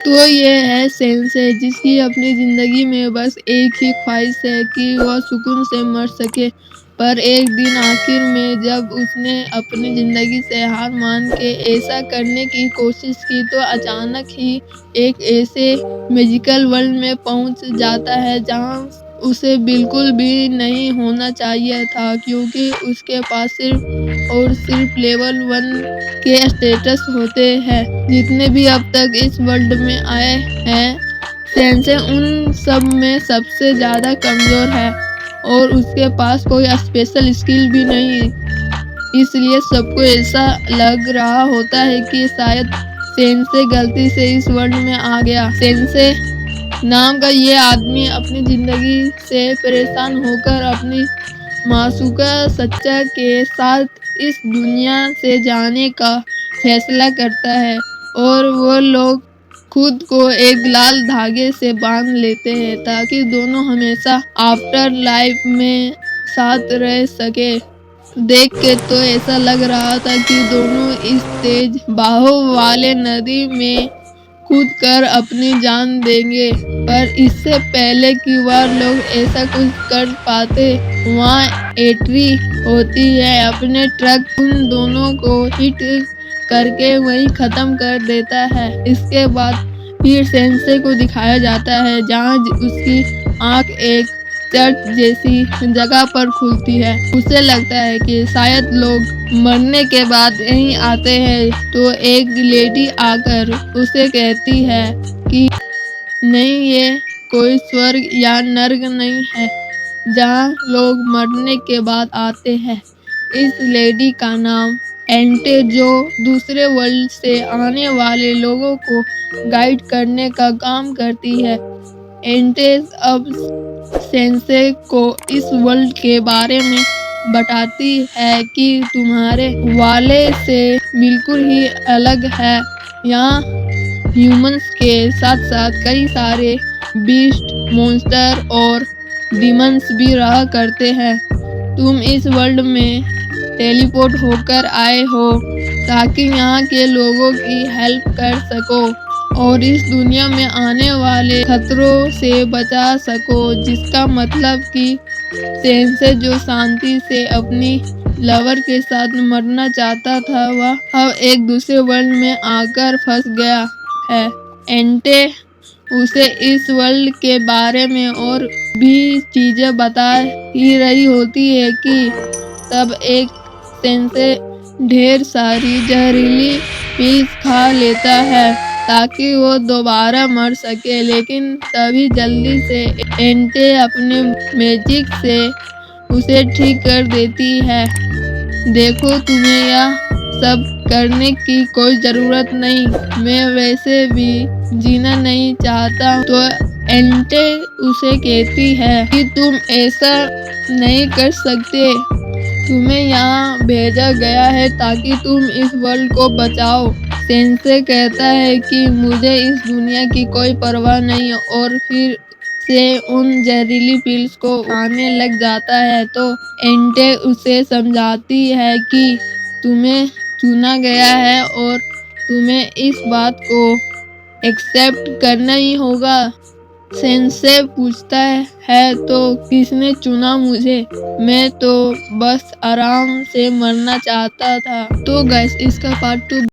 तो ये है सेंसे, जिसकी अपनी ज़िंदगी में बस एक ही ख्वाहिश है कि वह सुकून से मर सके। पर एक दिन आखिर में जब उसने अपनी ज़िंदगी से हार मान के ऐसा करने की कोशिश की तो अचानक ही एक ऐसे मैजिकल वर्ल्ड में पहुंच जाता है जहां उसे बिल्कुल भी नहीं होना चाहिए था, क्योंकि उसके पास सिर्फ और सिर्फ लेवल 1 के स्टेटस होते हैं। जितने भी अब तक इस वर्ल्ड में आए हैं, सेंसे उन सब में सबसे ज्यादा कमजोर है और उसके पास कोई स्पेशल स्किल भी नहीं। इसलिए सबको ऐसा लग रहा होता है कि शायद सेंसे गलती से इस वर्ल्ड में आ गया। सेंसे नाम का ये आदमी अपनी जिंदगी से परेशान होकर अपनी मासूका सच्चा के साथ इस दुनिया से जाने का फैसला करता है और वो लोग खुद को एक लाल धागे से बांध लेते हैं ताकि दोनों हमेशा आफ्टर लाइफ में साथ रह सके। देख के तो ऐसा लग रहा था कि दोनों इस तेज बहाव वाले नदी में कूदकर अपनी जान देंगे, पर इससे पहले कि वह लोग ऐसा कुछ कर पाते, वहाँ एट्री होती है। अपने ट्रक उन दोनों को हिट करके वहीं खत्म कर देता है। इसके बाद फिर सेंसे को दिखाया जाता है जहाँ उसकी आंख एक चर्च जैसी जगह पर खुलती है। उसे लगता है कि शायद लोग मरने के बाद यहीं आते हैं, तो एक लेडी आकर उसे कहती है कि नहीं, ये कोई स्वर्ग या नर्क नहीं है जहाँ लोग मरने के बाद आते हैं। इस लेडी का नाम एंटे, जो दूसरे वर्ल्ड से आने वाले लोगों को गाइड करने का काम करती है। एंटे अब सेंसे को इस वर्ल्ड के बारे में बताती है कि तुम्हारे वाले से बिल्कुल ही अलग है। यहाँ ह्यूमंस के साथ साथ कई सारे बीस्ट, मॉन्स्टर और डिमंस भी रहा करते हैं। तुम इस वर्ल्ड में टेलीपोर्ट होकर आए हो ताकि यहाँ के लोगों की हेल्प कर सको और इस दुनिया में आने वाले खतरों से बचा सको, जिसका मतलब कि सेंसे जो शांति से अपनी लवर के साथ मरना चाहता था, वह अब एक दूसरे वर्ल्ड में आकर फंस गया है। एंटे उसे इस वर्ल्ड के बारे में और भी चीजें बता ही रही होती है कि तब एक सेंसे ढेर सारी जहरीली पिल्स खा लेता है ताकि वो दोबारा मर सके, लेकिन तभी जल्दी से एंटे अपने मैजिक से उसे ठीक कर देती है। देखो, तुम्हें यह सब करने की कोई जरूरत नहीं, मैं वैसे भी जीना नहीं चाहता। तो एंटे उसे कहती है कि तुम ऐसा नहीं कर सकते, तुम्हें यहाँ भेजा गया है ताकि तुम इस वर्ल्ड को बचाओ। सेंसे कहता है कि मुझे इस दुनिया की कोई परवाह नहीं और फिर से उन जहरीली पिल्स को खाने लग जाता है। तो एंटे उसे समझाती है कि तुम्हें चुना गया है और तुम्हें इस बात को एक्सेप्ट करना ही होगा। सेंसे पूछता है तो किसने चुना मुझे, मैं तो बस आराम से मरना चाहता था। तो गाइस, इसका पार्ट 2